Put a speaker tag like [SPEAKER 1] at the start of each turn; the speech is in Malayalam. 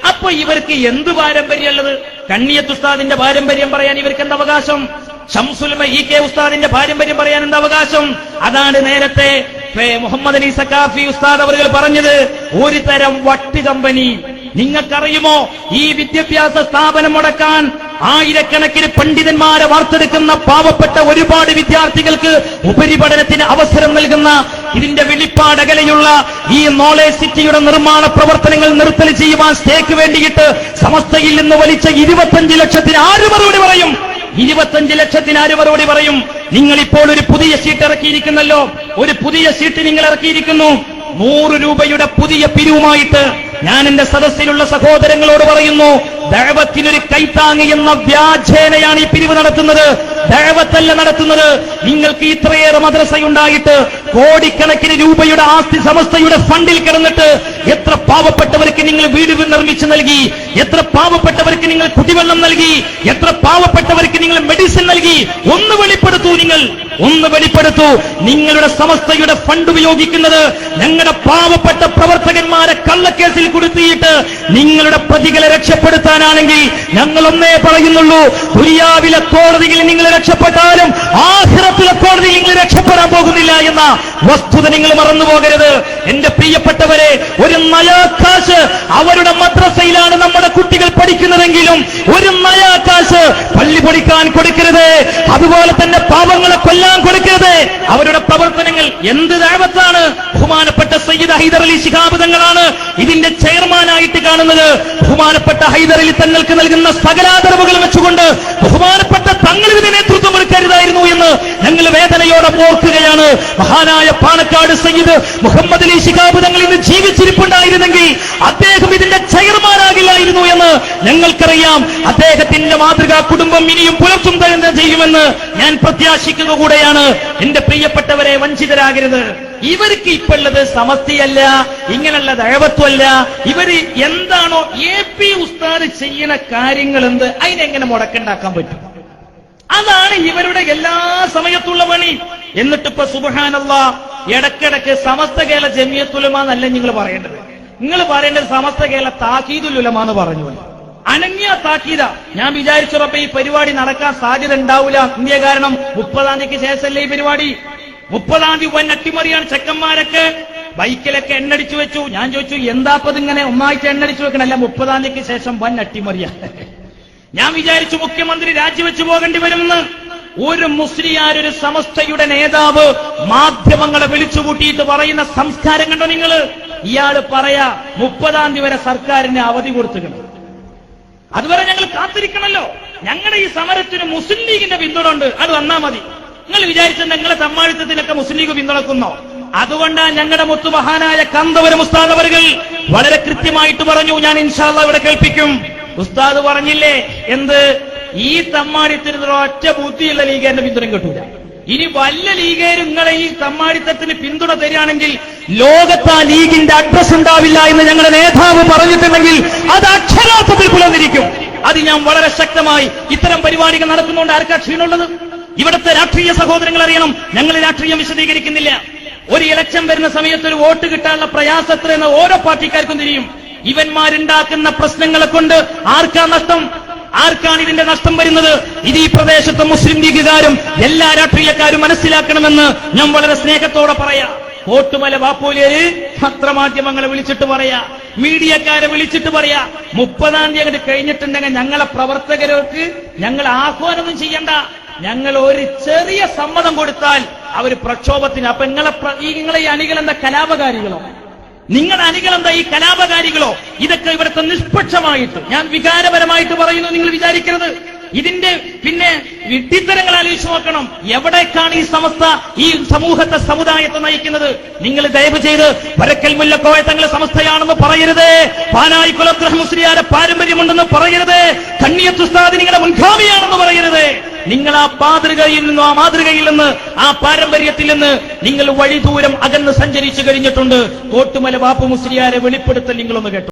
[SPEAKER 1] അപ്പൊ ഇവർക്ക് എന്ത് പാരമ്പര്യമുള്ളത്? കണ്ണിയത്ത് ഉസ്താദിന്റെ പാരമ്പര്യം പറയാൻ ഇവർക്ക് എന്താ അവകാശം? ഷംസുൽ EK ഉസ്താദിന്റെ പാരമ്പര്യം പറയാൻ എന്താ അവകാശം? അതാണ് നേരത്തെ മുഹമ്മദ് അലി സഖാഫി ഉസ്താദ് അവർ പറഞ്ഞത്, ഒരു തരം വട്ട് കമ്പനി. നിങ്ങൾക്കറിയുമോ, ഈ വിദ്യാഭ്യാസ സ്ഥാപനം മുടക്കാൻ ആയിരക്കണക്കിന് പണ്ഡിതന്മാരെ വാർത്തെടുക്കുന്ന പാവപ്പെട്ട ഒരുപാട് വിദ്യാർത്ഥികൾക്ക് ഉപരിപഠനത്തിന് അവസരം നൽകുന്ന ഇതിന്റെ വെളിപ്പാടകലെയുള്ള ഈ നോളേജ് സിറ്റിയുടെ നിർമ്മാണ പ്രവർത്തനങ്ങൾ നിർത്തൽ ചെയ്യുവാൻ സ്റ്റേക്ക് വേണ്ടിയിട്ട് സമസ്തയിൽ നിന്ന് വലിച്ച 25 ലക്ഷത്തിന് ആര് മറുപടി പറയും? 25 ലക്ഷത്തിന് ആര് മറുപടി പറയും? നിങ്ങൾ ഇപ്പോൾ ഒരു പുതിയ ഷീറ്റ് ഇറക്കിയിരിക്കുന്നല്ലോ, ഒരു പുതിയ ഷീറ്റ് നിങ്ങൾ ഇറക്കിയിരിക്കുന്നു. 100 രൂപയുടെ പുതിയ പിരിവുമായിട്ട് ഞാൻ എന്റെ സദസ്സിലുള്ള സഹോദരങ്ങളോട് പറയുന്നു, ദഅവത്തിനൊരു കൈത്താങ്ങ് എന്ന വ്യാജേനയാണ് ഈ പിരിവ് നടത്തുന്നത്. ദഅവത്തല്ല നടത്തുന്നത്. നിങ്ങൾക്ക് ഇത്രയേറെ മദ്രസയുണ്ടായിട്ട് കോടിക്കണക്കിന് രൂപയുടെ ആസ്തി സമസ്തയുടെ ഫണ്ടിൽ കിടന്നിട്ട് എത്ര പാവപ്പെട്ടവർക്ക് നിങ്ങൾ വീട് നിർമ്മിച്ചു നൽകി, എത്ര പാവപ്പെട്ടവർക്ക് നിങ്ങൾ കുടിവെള്ളം നൽകി, എത്ര പാവപ്പെട്ടവർക്ക് നിങ്ങൾ മെഡിസിൻ നൽകി? ഒന്ന് വെളിപ്പെടുത്തൂ, നിങ്ങൾ ഒന്ന് വെളിപ്പെടുത്തൂ. നിങ്ങളുടെ സമസ്തയുടെ ഫണ്ട് ഉപയോഗിക്കുന്നത് ഞങ്ങളുടെ പാവപ്പെട്ട പ്രവർത്തകന്മാരെ കള്ളക്കേസിൽ കൊടുത്തിയിട്ട് നിങ്ങളുടെ പ്രതികളെ രക്ഷപ്പെടുത്താനാണെങ്കിൽ ഞങ്ങൾ ഒന്നേ പറയുന്നുള്ളൂ, ദുനിയാവിലെ കോടതിയിൽ നിങ്ങൾ രക്ഷപ്പെട്ടാലും ആഖിറത്തിലെ കോടതിയിൽ നിങ്ങൾ രക്ഷപ്പെടാൻ പോകുന്നില്ല എന്ന വസ്തുത നിങ്ങൾ മറന്നുപോകരുത്. എന്റെ പ്രിയപ്പെട്ടവരെ, ഒരു നയാകാശ് അവരുടെ മദ്രസയിലാണ് നമ്മുടെ കുട്ടികൾ പഠിക്കുന്നതെങ്കിലും ഒരു നയാകാശ് പള്ളി പൊടിക്കാൻ കൊടുക്കരുത്. അതുപോലെ തന്നെ പാവങ്ങളെ കൊല്ലാൻ കൊടുക്കരുത്. അവരുടെ പ്രവർത്തനങ്ങൾ എന്ത് ദഅവത്താണ്? ബഹുമാനപ്പെട്ട സയ്യിദ് ഹൈദർ അലി ശിഹാബ് തങ്ങളാണ് ഇതിന്റെ ചെയർമാനായിട്ട് കാണുന്നത്. ബഹുമാനപ്പെട്ട ഹൈദർ അലി തങ്ങൾക്ക് നൽകുന്ന സകലാദരവുകൾ വെച്ചുകൊണ്ട് ബഹുമാനപ്പെട്ട തങ്ങൾ ഇതിന് നേതൃത്വം കൊടുക്കരുതായിരുന്നു എന്ന് ഞങ്ങൾ വേദനയോടെ ഓർക്കുകയാണ്. മഹാനായ പാണക്കാട് സയ്യിദ് മുഹമ്മദ് അലി ശിഹാബ് തങ്ങൾ ഇന്ന് ജീവിച്ചിരിപ്പുണ്ടായിരുന്നെങ്കിൽ അദ്ദേഹം ഇതിന്റെ ചെയർമാനാകില്ലായിരുന്നു എന്ന് ഞങ്ങൾക്കറിയാം. അദ്ദേഹത്തിന്റെ മാതൃകാ കുടുംബം ഇനിയും പുലർത്തും തന്നെ ചെയ്യുമെന്ന് ഞാൻ പ്രത്യാശിക്കുക കൂടെയാണ്. എന്റെ പ്രിയപ്പെട്ടവരെ, വഞ്ചിതരാകരുത്. ഇവർക്ക് ഇപ്പോഴത് സമസ്തയല്ല, ഇങ്ങനെയുള്ള ദഅവത്തുമല്ല. ഇവര് എന്താണോ AP ഉസ്താദ് ചെയ്യുന്ന കാര്യങ്ങൾ എന്ത്, അതിനെങ്ങനെ മുടക്കുണ്ടാക്കാൻ പറ്റും? അതാണ് ഇവരുടെ എല്ലാ സമയത്തുള്ള പണി. എന്നിട്ടിപ്പോ സുബ്ഹാനല്ലാഹ്, ഇടക്കിടക്ക് സമസ്ത കേരള ജമിയത്തുൽ ഉലമ എന്നല്ല നിങ്ങൾ പറയേണ്ടത്. നിങ്ങൾ പറയേണ്ടത് സമസ്ത കേരള താക്കീദുൽ ഉലമ എന്ന് പറഞ്ഞു. അനങ്ങിയ താക്കീത. ഞാൻ വിചാരിച്ചു റബ്ബേ ഈ പരിപാടി നടക്കാൻ സാധ്യത ഉണ്ടാവില്ല. ഇന്ത്യ കാരണം 30-ാം തീയതിക്ക് ശേഷമല്ലേ ഈ പരിപാടി. 30-ാം തീയതി വൻ അട്ടിമറിയാണ്. ചെക്കന്മാരൊക്കെ ബൈക്കിലൊക്കെ എണ്ണടിച്ചു വെച്ചു. ഞാൻ ചോദിച്ചു, എന്താപ്പത് ഇങ്ങനെ ഒന്നായിട്ട് എണ്ണടിച്ചു വെക്കണല്ല, 30-ാം തീയതിക്ക് ശേഷം വൻ അട്ടിമറിയ. ഞാൻ വിചാരിച്ചു മുഖ്യമന്ത്രി രാജിവെച്ചു പോകേണ്ടി വരുമെന്ന്. ഒരു മുസ്ലിയാർ, ഒരു സമസ്തയുടെ നേതാവ് മാധ്യമങ്ങളെ വിളിച്ചുകൂട്ടിയിട്ട് പറയുന്ന സംസ്കാരം കണ്ടോ നിങ്ങൾ? ഇയാള് പറയാ 30-ാം തീയതി വരെ സർക്കാരിന് അവധി കൊടുത്തുകണം, അതുവരെ ഞങ്ങൾ കാത്തിരിക്കണല്ലോ. ഞങ്ങളുടെ ഈ സമരത്തിന് മുസ്ലിം ലീഗിന്റെ പിന്തുണ ഉണ്ട്, അത് വന്നാ മതി. നിങ്ങൾ വിചാരിച്ചത് നിങ്ങളെ തമ്മാഴിത്തത്തിനൊക്കെ മുസ്ലിം ലീഗ് പിന്തുണക്കുന്നോ? അതുകൊണ്ടാണ് ഞങ്ങളുടെ മുത്തുമഹാനായ കാന്തപുരം ഉസ്താദ് അവர்கள் വളരെ കൃത്യമായിട്ട് പറഞ്ഞു. ഞാൻ ഇൻഷാ അല്ലാഹ് ഇവിടെ കേൾപ്പിക്കും. ഉസ്താദ് പറഞ്ഞില്ലേ എന്ത്? ഈ തമ്മാടിത്തത്തിന് ഒറ്റ ബുദ്ധിയുള്ള ലീഗേന്റെ പിന്തുണ കിട്ടൂല. ഇനി വല്ല ലീഗേരും നിങ്ങളെ ഈ തമ്മാടിത്തത്തിന് പിന്തുണ തരികയാണെങ്കിൽ ലോകത്ത് ആ ലീഗിന്റെ അഡ്രസ് ഉണ്ടാവില്ല എന്ന് ഞങ്ങളുടെ നേതാവ് പറഞ്ഞിട്ടുണ്ടെങ്കിൽ അത് അക്ഷരാർത്ഥത്തിൽ പുലർന്നിരിക്കും. അത് ഞാൻ വളരെ ശക്തമായി ഇത്തരം പരിപാടികൾ നടത്തുന്നതുകൊണ്ട് ആർക്കാ ക്ഷീണമുള്ളത്? ഇവിടുത്തെ രാഷ്ട്രീയ സഹോദരങ്ങൾ അറിയണം, ഞങ്ങൾ രാഷ്ട്രീയം വിശദീകരിക്കുന്നില്ല. ഒരു ഇലക്ഷൻ വരുന്ന സമയത്ത് ഒരു വോട്ട് കിട്ടാനുള്ള പ്രയാസത്ര എന്ന് ഓരോ പാർട്ടിക്കാർക്കും തിരിയും. ഇവന്മാരുണ്ടാക്കുന്ന പ്രശ്നങ്ങളെ കൊണ്ട് ആർക്കാ നഷ്ടം? ആർക്കാണ് ഇതിന്റെ നഷ്ടം വരുന്നത്? ഇത് ഈ പ്രദേശത്തെ മുസ്ലിം ലീഗുകാരും എല്ലാ രാഷ്ട്രീയക്കാരും മനസ്സിലാക്കണമെന്ന് ഞാൻ വളരെ സ്നേഹത്തോടെ പറയാം. കോട്ടുമല ബാപ്പൂലേര് പത്രമാധ്യമങ്ങളെ വിളിച്ചിട്ട് പറയാ, മീഡിയക്കാരെ വിളിച്ചിട്ട് പറയാ, 30-ാം തീയതി അങ്ങോട്ട് കഴിഞ്ഞിട്ടുണ്ടെങ്കിൽ ഞങ്ങളെ പ്രവർത്തകർക്ക് ഞങ്ങൾ ആഹ്വാനമൊന്നും ചെയ്യണ്ട, ഞങ്ങൾ ഒരു ചെറിയ സമ്മതം കൊടുത്താൽ അവർ പ്രക്ഷോഭത്തിന്. അപ്പൊ നിങ്ങളെ ഈ അണികളെന്താ കലാപകാരികളോ? നിങ്ങളുടെ അണികളെന്താ ഈ കലാപകാരികളോ? ഇതൊക്കെ ഇവിടുത്തെ നിഷ്പക്ഷമായിട്ട് ഞാൻ വികാരപരമായിട്ട് പറയുന്നു, നിങ്ങൾ വിചാരിക്കരുത്. ഇതിന്റെ പിന്നെ വിഡ്ഢിത്തരങ്ങൾ ആലോചിച്ചു നോക്കണം. എവിടേക്കാണ് ഈ സമസ്ത ഈ സമൂഹത്തെ സമുദായത്തെ നയിക്കുന്നത്? നിങ്ങൾ ദയവ് ചെയ്ത് വരക്കൽ മുല്ലക്കോയ തങ്ങളെ സമസ്തയാണെന്ന് പറയരുത്. പാനായി കുലത്ര മുസ്ലിയാരെ പാരമ്പര്യമുണ്ടെന്ന് പറയരുത്. കണ്ണിയത്ത് ഉസ്താദ് നിങ്ങളുടെ മുൻഗാമിയാണെന്ന് പറയരുത്. നിങ്ങൾ ആ മാതൃകയിൽ നിന്ന്, ആ മാതൃകയിൽ നിന്ന്, ആ പാരമ്പര്യത്തിൽ നിന്ന് നിങ്ങൾ വഴി ദൂരം അകന്ന് സഞ്ചരിച്ചു കഴിഞ്ഞിട്ടുണ്ട്. കോട്ടുമല ബാപ്പു മുസ്ലിയാരെ വെളിപ്പെടുത്തൽ നിങ്ങളൊന്ന് കേട്ടു.